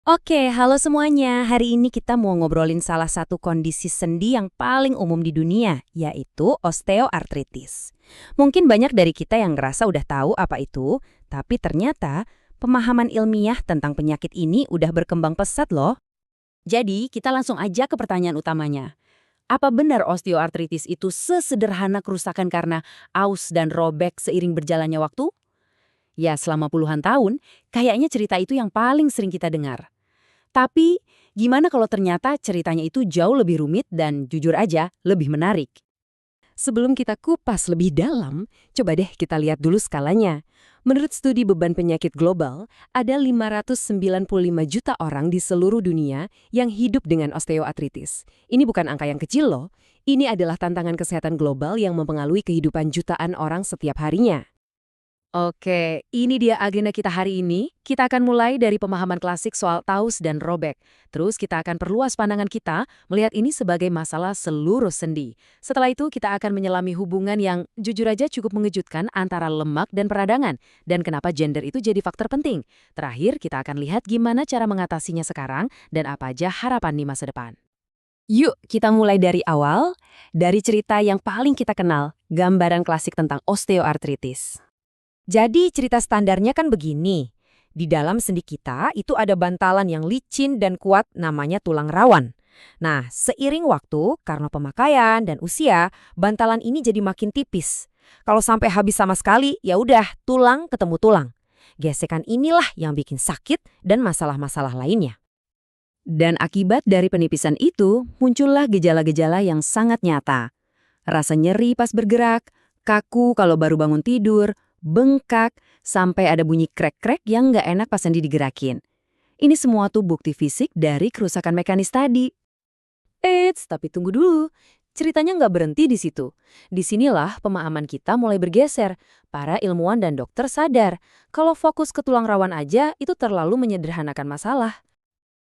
Oke, halo semuanya. Hari ini kita mau ngobrolin salah satu kondisi sendi yang paling umum di dunia, yaitu osteoartritis. Mungkin banyak dari kita yang ngerasa udah tahu apa itu, tapi ternyata pemahaman ilmiah tentang penyakit ini udah berkembang pesat loh. Jadi, kita langsung aja ke pertanyaan utamanya. Apa benar osteoartritis itu sesederhana kerusakan karena aus dan robek seiring berjalannya waktu? Ya, selama puluhan tahun, kayaknya cerita itu yang paling sering kita dengar. Tapi, gimana kalau ternyata ceritanya itu jauh lebih rumit dan jujur aja lebih menarik? Sebelum kita kupas lebih dalam, coba deh kita lihat dulu skalanya. Menurut studi beban penyakit global, ada 595 juta orang di seluruh dunia yang hidup dengan osteoartritis. Ini bukan angka yang kecil loh. Ini adalah tantangan kesehatan global yang mempengaruhi kehidupan jutaan orang setiap harinya. Oke, ini dia agenda kita hari ini. Kita akan mulai dari pemahaman klasik soal taus dan robek. Terus kita akan perluas pandangan kita melihat ini sebagai masalah seluruh sendi. Setelah itu kita akan menyelami hubungan yang jujur aja cukup mengejutkan antara lemak dan peradangan. Dan kenapa gender itu jadi faktor penting. Terakhir kita akan lihat gimana cara mengatasinya sekarang dan apa aja harapan di masa depan. Yuk, kita mulai dari awal, dari cerita yang paling kita kenal, gambaran klasik tentang osteoartritis. Jadi cerita standarnya kan begini. Di dalam sendi kita itu ada bantalan yang licin dan kuat namanya tulang rawan. Nah, seiring waktu, karena pemakaian dan usia, bantalan ini jadi makin tipis. Kalau sampai habis sama sekali, ya udah tulang ketemu tulang. Gesekan inilah yang bikin sakit dan masalah-masalah lainnya. Dan akibat dari penipisan itu, muncullah gejala-gejala yang sangat nyata. Rasa nyeri pas bergerak, kaku kalau baru bangun tidur, bengkak, sampai ada bunyi krek-krek yang nggak enak pas sendi digerakin. Ini semua tuh bukti fisik dari kerusakan mekanis tadi. Eits, tapi tunggu dulu. Ceritanya nggak berhenti di situ. Disinilah pemahaman kita mulai bergeser. Para ilmuwan dan dokter sadar, kalau fokus ke tulang rawan aja itu terlalu menyederhanakan masalah.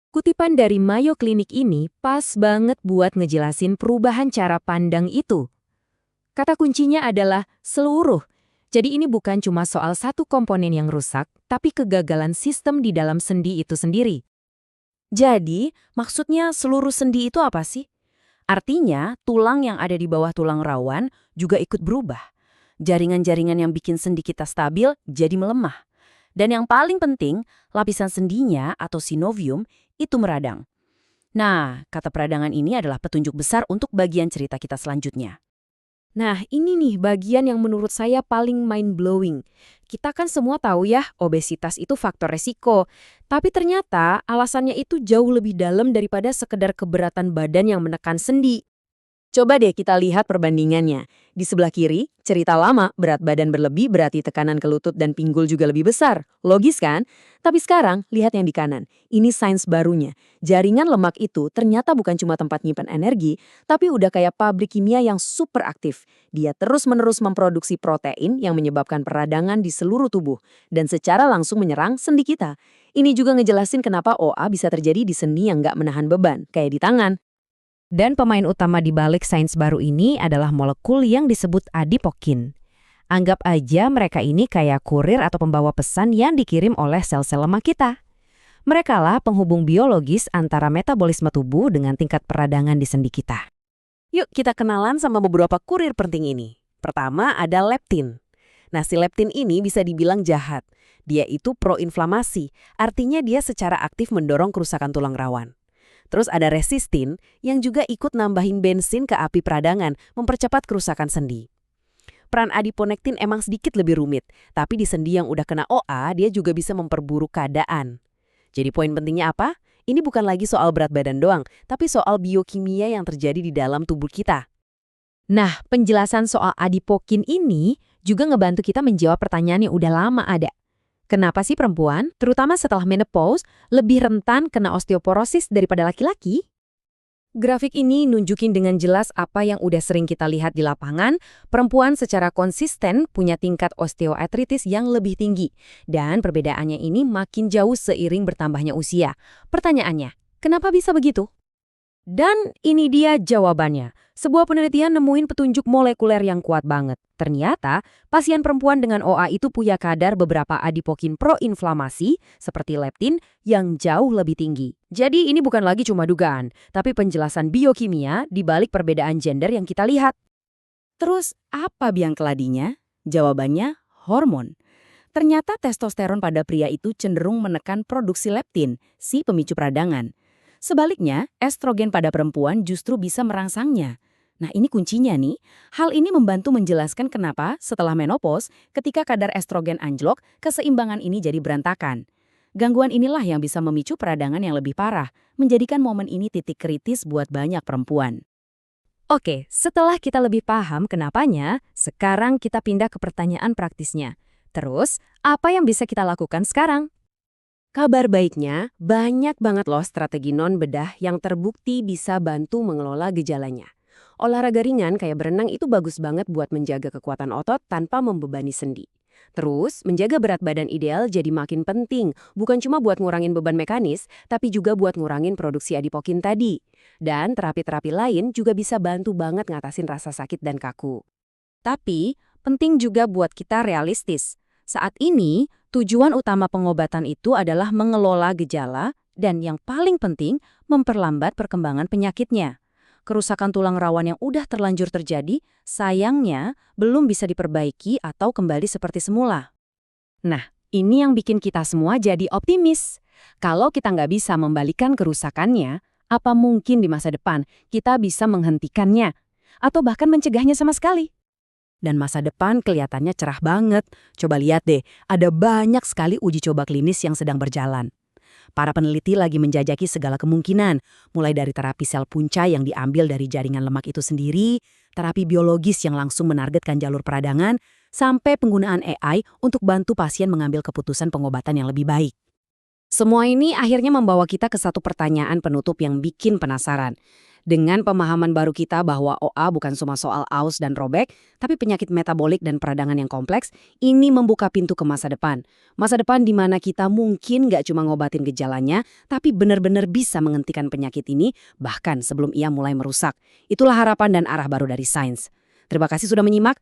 Kutipan dari Mayo Clinic ini pas banget buat ngejelasin perubahan cara pandang itu. Kata kuncinya adalah seluruh. Jadi ini bukan cuma soal satu komponen yang rusak, tapi kegagalan sistem di dalam sendi itu sendiri. Jadi, maksudnya seluruh sendi itu apa sih? Artinya, tulang yang ada di bawah tulang rawan juga ikut berubah. Jaringan-jaringan yang bikin sendi kita stabil jadi melemah. Dan yang paling penting, lapisan sendinya atau synovium itu meradang. Nah, kata peradangan ini adalah petunjuk besar untuk bagian cerita kita selanjutnya. Nah, ini nih bagian yang menurut saya paling mind-blowing. Kita kan semua tahu ya, obesitas itu faktor resiko. Tapi ternyata alasannya itu jauh lebih dalam daripada sekedar keberatan badan yang menekan sendi. Coba deh kita lihat perbandingannya. Di sebelah kiri, cerita lama, berat badan berlebih berarti tekanan ke lutut dan pinggul juga lebih besar. Logis kan? Tapi sekarang, lihat yang di kanan. Ini sains barunya. Jaringan lemak itu ternyata bukan cuma tempat nyimpan energi, tapi udah kayak pabrik kimia yang super aktif. Dia terus-menerus memproduksi protein yang menyebabkan peradangan di seluruh tubuh, dan secara langsung menyerang sendi kita. Ini juga ngejelasin kenapa OA bisa terjadi di sendi yang nggak menahan beban, kayak di tangan. Dan pemain utama di balik sains baru ini adalah molekul yang disebut adipokin. Anggap aja mereka ini kayak kurir atau pembawa pesan yang dikirim oleh sel-sel lemak kita. Merekalah penghubung biologis antara metabolisme tubuh dengan tingkat peradangan di sendi kita. Yuk kita kenalan sama beberapa kurir penting ini. Pertama ada leptin. Nah, si leptin ini bisa dibilang jahat. Dia itu proinflamasi, artinya dia secara aktif mendorong kerusakan tulang rawan. Terus ada resistin yang juga ikut nambahin bensin ke api peradangan, mempercepat kerusakan sendi. Peran adiponektin emang sedikit lebih rumit, tapi di sendi yang udah kena OA, dia juga bisa memperburuk keadaan. Jadi poin pentingnya apa? Ini bukan lagi soal berat badan doang, tapi soal biokimia yang terjadi di dalam tubuh kita. Nah, penjelasan soal adipokin ini juga ngebantu kita menjawab pertanyaan yang udah lama ada. Kenapa sih perempuan, terutama setelah menopause, lebih rentan kena osteoporosis daripada laki-laki? Grafik ini nunjukin dengan jelas apa yang udah sering kita lihat di lapangan, perempuan secara konsisten punya tingkat osteoartritis yang lebih tinggi. Dan perbedaannya ini makin jauh seiring bertambahnya usia. Pertanyaannya, kenapa bisa begitu? Dan ini dia jawabannya. Sebuah penelitian nemuin petunjuk molekuler yang kuat banget. Ternyata, pasien perempuan dengan OA itu punya kadar beberapa adipokin proinflamasi seperti leptin yang jauh lebih tinggi. Jadi ini bukan lagi cuma dugaan, tapi penjelasan biokimia di balik perbedaan gender yang kita lihat. Terus apa biang keladinya? Jawabannya hormon. Ternyata testosteron pada pria itu cenderung menekan produksi leptin, si pemicu peradangan. Sebaliknya, estrogen pada perempuan justru bisa merangsangnya. Nah, ini kuncinya nih. Hal ini membantu menjelaskan kenapa setelah menopause, ketika kadar estrogen anjlok, keseimbangan ini jadi berantakan. Gangguan inilah yang bisa memicu peradangan yang lebih parah, menjadikan momen ini titik kritis buat banyak perempuan. Oke, setelah kita lebih paham kenapanya, sekarang kita pindah ke pertanyaan praktisnya. Terus, apa yang bisa kita lakukan sekarang? Kabar baiknya, banyak banget loh strategi non-bedah yang terbukti bisa bantu mengelola gejalanya. Olahraga ringan kayak berenang itu bagus banget buat menjaga kekuatan otot tanpa membebani sendi. Terus, menjaga berat badan ideal jadi makin penting, bukan cuma buat ngurangin beban mekanis, tapi juga buat ngurangin produksi adipokin tadi. Dan terapi-terapi lain juga bisa bantu banget ngatasin rasa sakit dan kaku. Tapi, penting juga buat kita realistis. Saat ini, tujuan utama pengobatan itu adalah mengelola gejala dan yang paling penting, memperlambat perkembangan penyakitnya. Kerusakan tulang rawan yang udah terlanjur terjadi, sayangnya belum bisa diperbaiki atau kembali seperti semula. Nah, ini yang bikin kita semua jadi optimis. Kalau kita nggak bisa membalikan kerusakannya, apa mungkin di masa depan kita bisa menghentikannya? Atau bahkan mencegahnya sama sekali? Dan masa depan kelihatannya cerah banget. Coba lihat deh, ada banyak sekali uji coba klinis yang sedang berjalan. Para peneliti lagi menjajaki segala kemungkinan, mulai dari terapi sel punca yang diambil dari jaringan lemak itu sendiri, terapi biologis yang langsung menargetkan jalur peradangan, sampai penggunaan AI untuk bantu pasien mengambil keputusan pengobatan yang lebih baik. Semua ini akhirnya membawa kita ke satu pertanyaan penutup yang bikin penasaran. Dengan pemahaman baru kita bahwa OA bukan cuma soal aus dan robek, tapi penyakit metabolik dan peradangan yang kompleks, ini membuka pintu ke masa depan. Masa depan di mana kita mungkin nggak cuma ngobatin gejalanya, tapi benar-benar bisa menghentikan penyakit ini, bahkan sebelum ia mulai merusak. Itulah harapan dan arah baru dari sains. Terima kasih sudah menyimak.